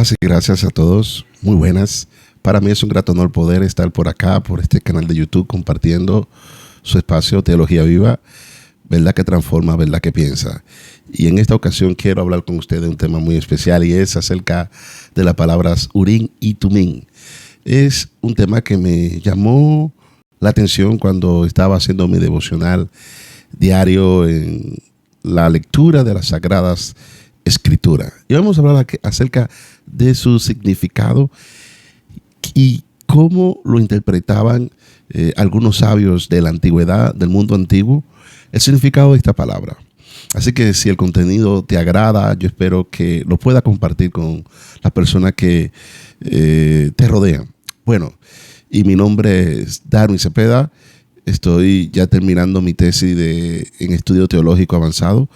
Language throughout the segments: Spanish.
Paz y gracias a todos. Muy buenas. Para mí es un grato honor poder estar por acá, por este canal de YouTube, compartiendo su espacio Teología Viva, verdad que transforma, verdad que piensa. Y en esta ocasión quiero hablar con ustedes de un tema muy especial y es acerca de las palabras Urim y Tumim. Es un tema que me llamó la atención cuando estaba haciendo mi devocional diario en la lectura de las Sagradas Escrituras. Y vamos a hablar acerca de su significado y cómo lo interpretaban algunos sabios de la antigüedad, del mundo antiguo, el significado de esta palabra. Así que si el contenido te agrada, yo espero que lo puedas compartir con las personas que te rodean. Bueno, y mi nombre es Darwin Cepeda. Estoy ya terminando mi tesis en estudio teológico avanzado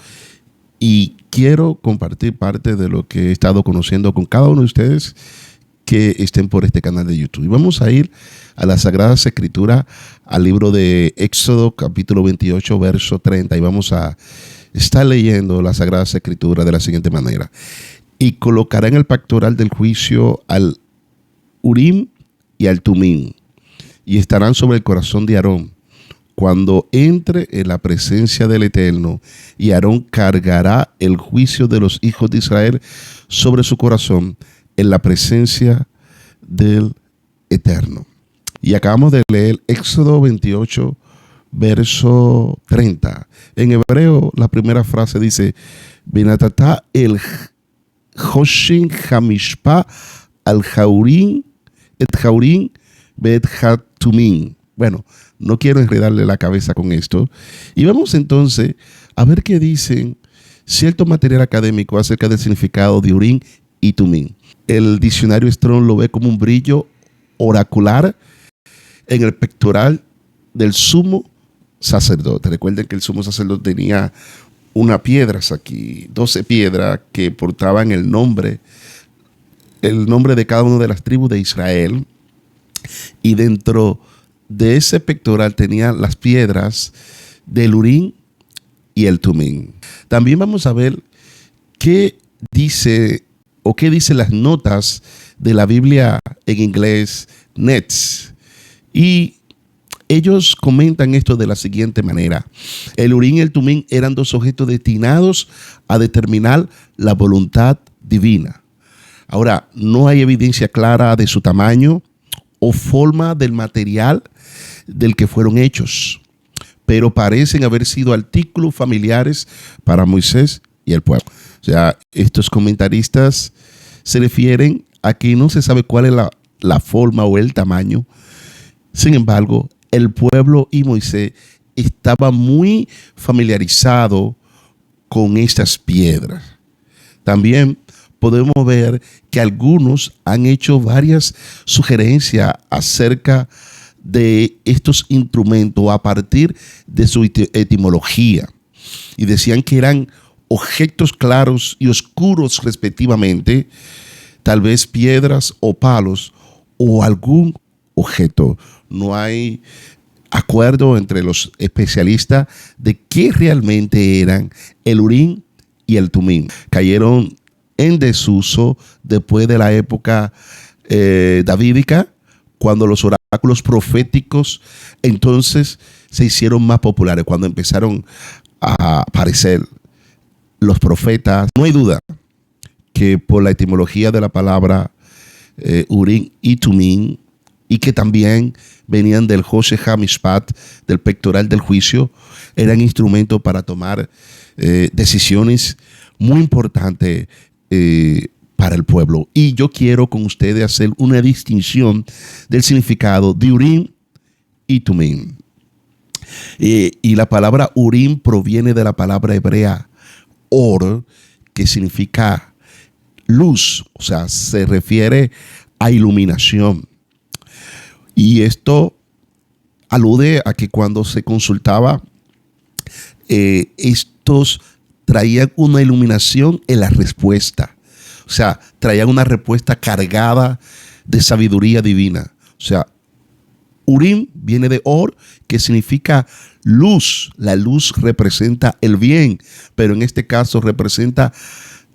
y quiero compartir parte de lo que he estado conociendo con cada uno de ustedes que estén por este canal de YouTube. Y vamos a ir a las Sagradas Escrituras, al libro de Éxodo, capítulo 28, verso 30. Y vamos a estar leyendo las Sagradas Escrituras de la siguiente manera. Y colocará en el pectoral del juicio al Urim y al Tumim, y estarán sobre el corazón de Aarón cuando entre en la presencia del Eterno, y Aarón cargará el juicio de los hijos de Israel sobre su corazón en la presencia del Eterno. Y acabamos de leer Éxodo 28, verso 30. En hebreo, la primera frase dice: Benatata el Hoshin Hamishpa al Jaurim et Jaurim bet Hatumim. Bueno, no quiero enredarle la cabeza con esto. Y vamos entonces a ver qué dicen cierto material académico acerca del significado de Urim y Tumim. El diccionario Strong lo ve como un brillo oracular en el pectoral del sumo sacerdote. Recuerden que el sumo sacerdote tenía unas piedras aquí, 12 piedras que portaban el nombre de cada una de las tribus de Israel. Y dentro de ese pectoral tenía las piedras del Urim y el Tumim. También vamos a ver qué dice las notas de la Biblia en inglés, Nets. Y ellos comentan esto de la siguiente manera: el Urim y el Tumim eran dos objetos destinados a determinar la voluntad divina. Ahora, no hay evidencia clara de su tamaño o forma del material del que fueron hechos, pero parecen haber sido artículos familiares para Moisés y el pueblo. O sea, estos comentaristas se refieren a que no se sabe cuál es la forma o el tamaño. Sin embargo, el pueblo y Moisés estaban muy familiarizados con estas piedras. También podemos ver que algunos han hecho varias sugerencias acerca de estos instrumentos a partir de su etimología. Y decían que eran objetos claros y oscuros respectivamente, tal vez piedras o palos o algún objeto. No hay acuerdo entre los especialistas de qué realmente eran el Urim y el Tumim. Cayeron en desuso después de la época davídica, cuando los oráculos proféticos entonces se hicieron más populares, cuando empezaron a aparecer los profetas. No hay duda que por la etimología de la palabra Urim y Tumim, y que también venían del Hoshe HaMishpat, del pectoral del juicio, eran instrumentos para tomar decisiones muy importantes para el pueblo. Y yo quiero con ustedes hacer una distinción del significado de Urim y Tumim. Y la palabra Urim proviene de la palabra hebrea Or, que significa luz, o sea, se refiere a iluminación. Y esto alude a que cuando se consultaba, estos traían una iluminación en la respuesta. O sea, traían una respuesta cargada de sabiduría divina. O sea, Urim viene de Or, que significa luz. La luz representa el bien, pero en este caso representa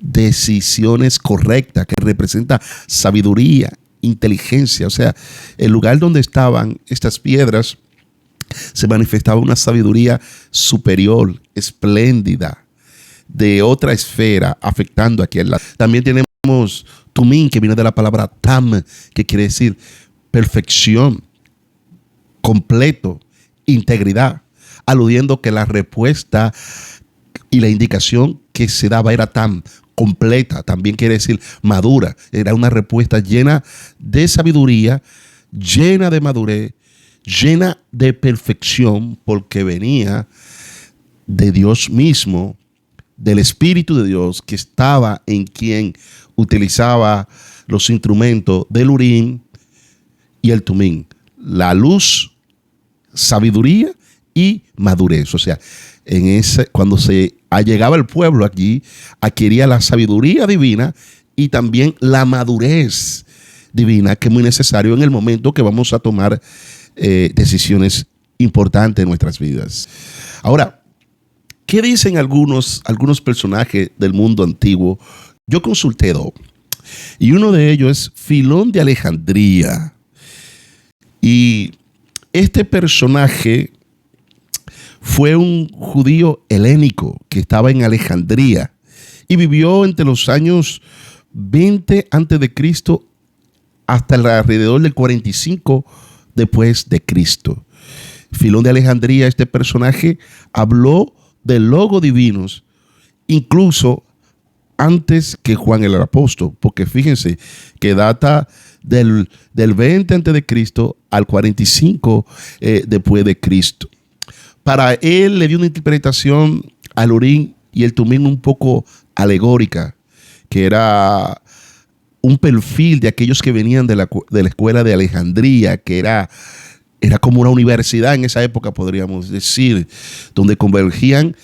decisiones correctas, que representa sabiduría, inteligencia. O sea, el lugar donde estaban estas piedras se manifestaba una sabiduría superior, espléndida, de otra esfera, afectando aquí al lado. También tenemos Tumín, que viene de la palabra Tam, que quiere decir perfección, completo, integridad, aludiendo que la respuesta y la indicación que se daba era tan completa, también quiere decir madura. Era una respuesta llena de sabiduría, llena de madurez, llena de perfección, porque venía de Dios mismo, del Espíritu de Dios que estaba en quien utilizaba los instrumentos del Urim y el Tumín. La luz, sabiduría y madurez. O sea, cuando se allegaba el pueblo allí, adquiría la sabiduría divina y también la madurez divina, que es muy necesario en el momento que vamos a tomar decisiones importantes en nuestras vidas. Ahora, ¿qué dicen algunos personajes del mundo antiguo? Yo consulté dos, y uno de ellos es Filón de Alejandría. Y este personaje fue un judío helénico que estaba en Alejandría y vivió entre los años 20 antes de Cristo hasta alrededor del 45 después de Cristo. Filón de Alejandría, este personaje, habló de logos divinos incluso antes que Juan el apóstol, porque fíjense que data del 20 antes de Cristo al 45 después de Cristo. Para él le dio una interpretación al Urim y el Tumín un poco alegórica, que era un perfil de aquellos que venían de la escuela de Alejandría, que era como una universidad en esa época, podríamos decir, donde convergían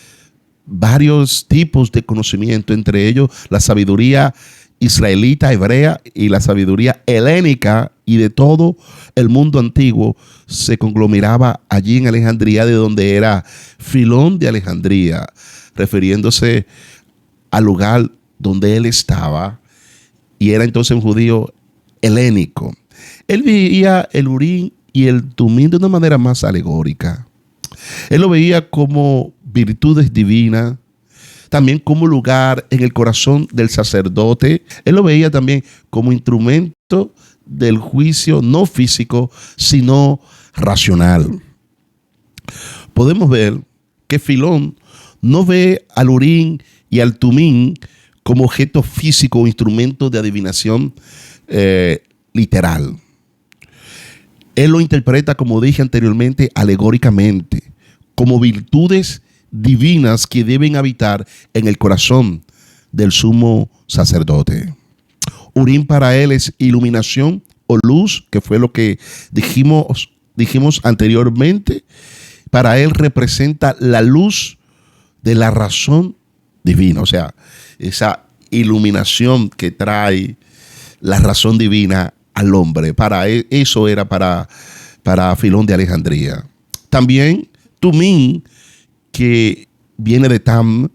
varios tipos de conocimiento, entre ellos la sabiduría israelita, hebrea, y la sabiduría helénica, y de todo el mundo antiguo se conglomeraba allí en Alejandría, de donde era Filón de Alejandría, refiriéndose al lugar donde él estaba, y era entonces un judío helénico. Él veía el Urim y el Tumín de una manera más alegórica. Él lo veía como virtudes divinas, también como lugar en el corazón del sacerdote. Él lo veía también como instrumento del juicio no físico, sino racional. Podemos ver que Filón no ve al Urim y al Tumín como objeto físico o instrumento de adivinación literal. Él lo interpreta, como dije anteriormente, alegóricamente, como virtudes divinas que deben habitar en el corazón del sumo sacerdote. Urim para él es iluminación o luz, que fue lo que dijimos anteriormente. Para él representa la luz de la razón divina, o sea, esa iluminación que trae la razón divina al hombre. Eso era para Filón de Alejandría. También Tumín, que viene de Tam,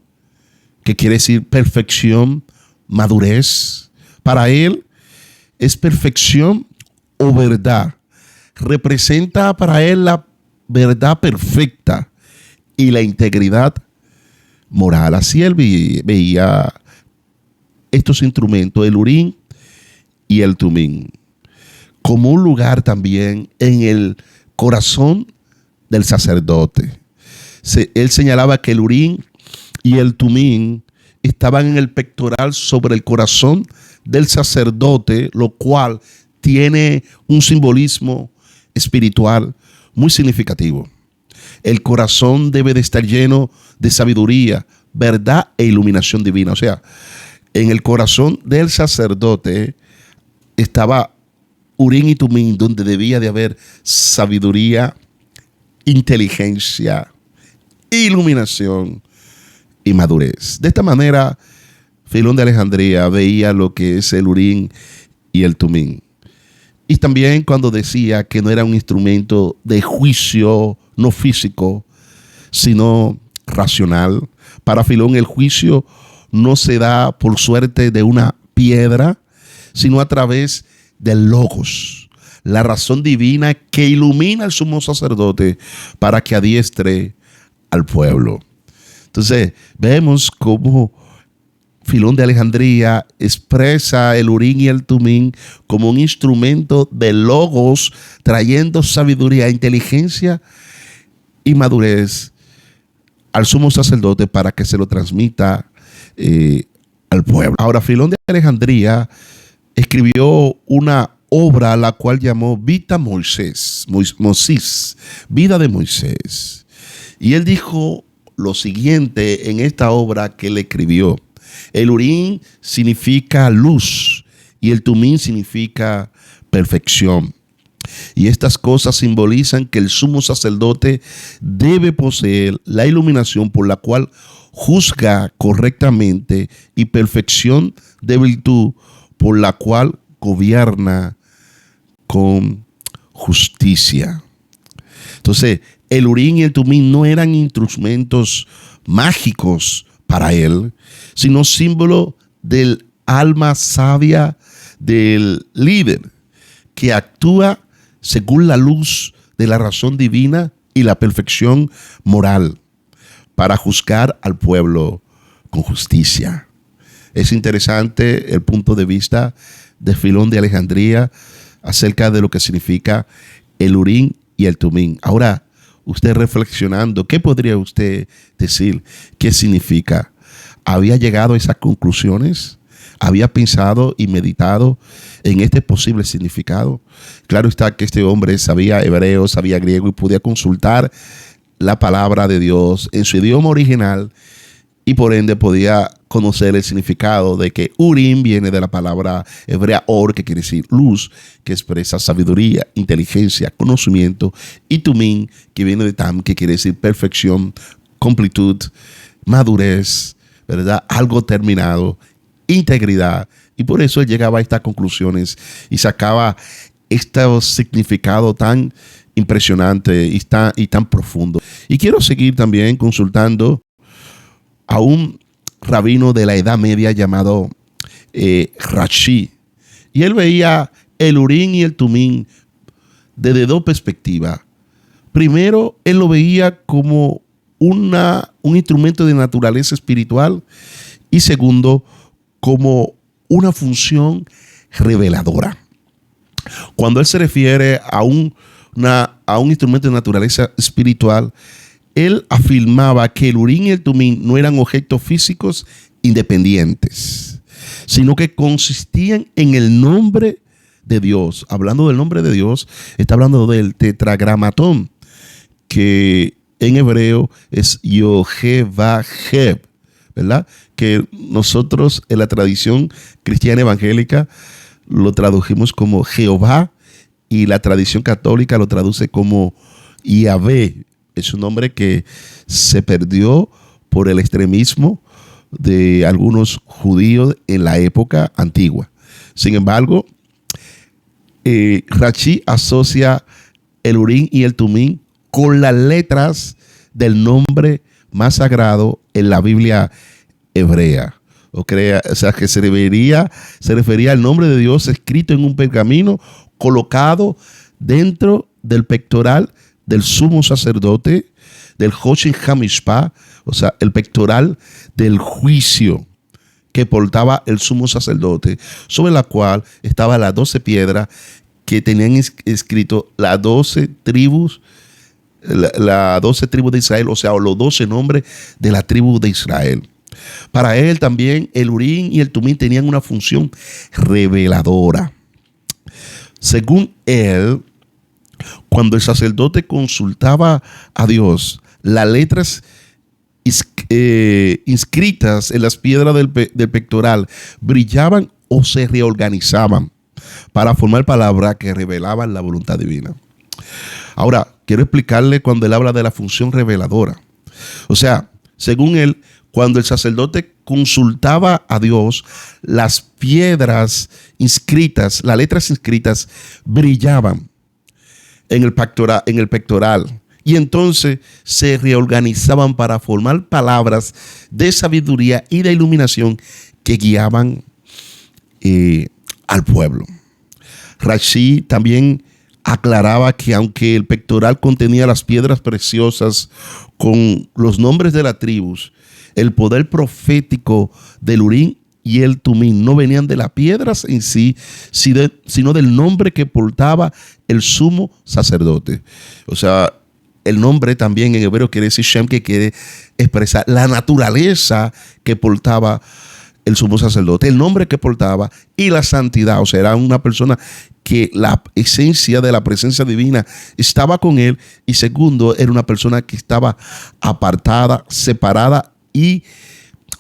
que quiere decir perfección, madurez. Para él es perfección o verdad. Representa para él la verdad perfecta y la integridad moral. Así él veía estos instrumentos, el Urim y el Tumín, como un lugar también en el corazón del sacerdote. Él señalaba que el Urim y el Tumín estaban en el pectoral sobre el corazón del sacerdote, lo cual tiene un simbolismo espiritual muy significativo. El corazón debe de estar lleno de sabiduría, verdad e iluminación divina. O sea, en el corazón del sacerdote estaba Urim y Tumín, donde debía de haber sabiduría, inteligencia, iluminación y madurez. De esta manera, Filón de Alejandría veía lo que es el Urim y el Tumín. Y también cuando decía que no era un instrumento de juicio no físico, sino racional. Para Filón el juicio no se da por suerte de una piedra, sino a través del Logos, la razón divina que ilumina al sumo sacerdote para que adiestre al pueblo. Entonces, vemos cómo Filón de Alejandría expresa el Urim y el Tumim como un instrumento de Logos, trayendo sabiduría, inteligencia y madurez al sumo sacerdote para que se lo transmita al pueblo. Ahora, Filón de Alejandría escribió una obra la cual llamó Vita Moisés, Vida de Moisés. Y él dijo lo siguiente en esta obra que él escribió. El Urim significa luz y el Tumim significa perfección. Y estas cosas simbolizan que el sumo sacerdote debe poseer la iluminación por la cual juzga correctamente y perfección de virtud por la cual gobierna con justicia. Entonces, el Urim y el Tumim no eran instrumentos mágicos para él, sino símbolo del alma sabia del líder que actúa según la luz de la razón divina y la perfección moral para juzgar al pueblo con justicia. Es interesante el punto de vista de Filón de Alejandría acerca de lo que significa el Urim y el Tumim. Ahora, usted reflexionando, ¿qué podría usted decir? ¿Qué significa? ¿Había llegado a esas conclusiones? ¿Había pensado y meditado en este posible significado? Claro está que este hombre sabía hebreo, sabía griego y podía consultar la palabra de Dios en su idioma original y por ende podía conocer el significado de que Urim viene de la palabra hebrea Or, que quiere decir luz, que expresa sabiduría, inteligencia, conocimiento, y Tumim, que viene de Tam, que quiere decir perfección, completud, madurez, ¿verdad? Algo terminado, integridad. Y por eso él llegaba a estas conclusiones y sacaba este significado tan impresionante y tan profundo. Y quiero seguir también consultando a un rabino de la Edad Media llamado Rashi. Y él veía el Urim y el Tumim desde dos perspectivas. Primero, él lo veía como un instrumento de naturaleza espiritual y segundo, como una función reveladora. Cuando él se refiere a un instrumento de naturaleza espiritual, él afirmaba que el Urim y el Tumim no eran objetos físicos independientes, sino que consistían en el nombre de Dios. Hablando del nombre de Dios, está hablando del tetragramatón, que en hebreo es Yod-Heh-Vav-Heh, ¿verdad? Que nosotros en la tradición cristiana evangélica lo tradujimos como Jehová y la tradición católica lo traduce como Yahvé. Es un nombre que se perdió por el extremismo de algunos judíos en la época antigua. Sin embargo, Rashi asocia el Urim y el Tumim con las letras del nombre más sagrado en la Biblia hebrea. O sea, que se refería al nombre de Dios escrito en un pergamino colocado dentro del pectoral del sumo sacerdote, del Hoshin Hamishpah, o sea, el pectoral del juicio que portaba el sumo sacerdote, sobre la cual estaban las 12 piedras que tenían escrito las 12 tribus, las 12 tribus de Israel, o sea, los 12 nombres de la tribu de Israel. Para él también el Urim y el Tumim tenían una función reveladora. Según él, cuando el sacerdote consultaba a Dios, las letras inscritas en las piedras del pectoral brillaban o se reorganizaban para formar palabras que revelaban la voluntad divina. Ahora, quiero explicarle cuando él habla de la función reveladora. O sea, según él, cuando el sacerdote consultaba a Dios, las piedras inscritas, las letras inscritas brillaban en el pectoral, Y entonces se reorganizaban para formar palabras de sabiduría y de iluminación que guiaban al pueblo. Rashi también aclaraba que aunque el pectoral contenía las piedras preciosas con los nombres de las tribus, el poder profético del Urim y el Tumim no venían de las piedras en sí, sino del nombre que portaba el sumo sacerdote. O sea, el nombre también en hebreo quiere decir Shem, que quiere expresar la naturaleza que portaba el sumo sacerdote, el nombre que portaba y la santidad. O sea, era una persona que la esencia de la presencia divina estaba con él, y segundo, era una persona que estaba apartada, separada y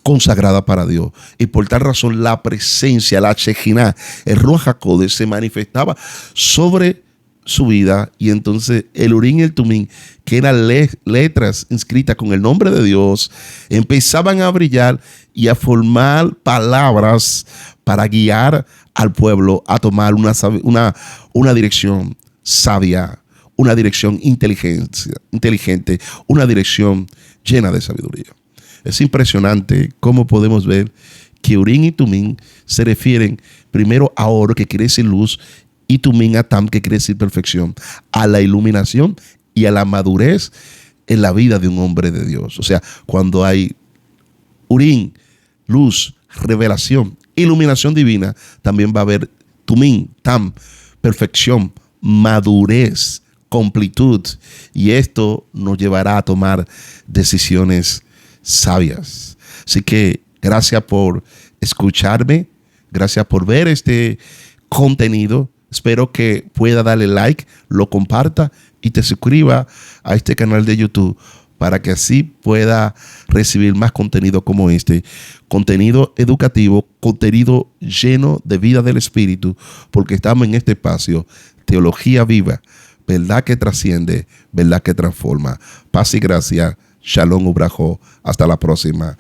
consagrada para Dios. Y por tal razón la presencia, la Shejinah, el Ruach HaKodesh se manifestaba sobre su vida, y entonces el Urim y el Tumim, que eran letras inscritas con el nombre de Dios, empezaban a brillar y a formar palabras para guiar al pueblo a tomar una dirección sabia, una dirección inteligente, una dirección llena de sabiduría. Es impresionante cómo podemos ver que Urim y Tumim se refieren primero a oro, que quiere decir luz, y Tumim a Tam, que quiere decir perfección, a la iluminación y a la madurez en la vida de un hombre de Dios. O sea, cuando hay Urim, luz, revelación, iluminación divina, también va a haber Tumim, Tam, perfección, madurez, completud, y esto nos llevará a tomar decisiones sabias. Así que gracias por escucharme, gracias por ver este contenido. Espero que pueda darle like, lo comparta y te suscriba a este canal de YouTube para que así pueda recibir más contenido como este, contenido educativo, contenido lleno de vida del Espíritu, porque estamos en este espacio, teología viva, verdad que trasciende, verdad que transforma. Paz y gracia, shalom ubrajo, hasta la próxima.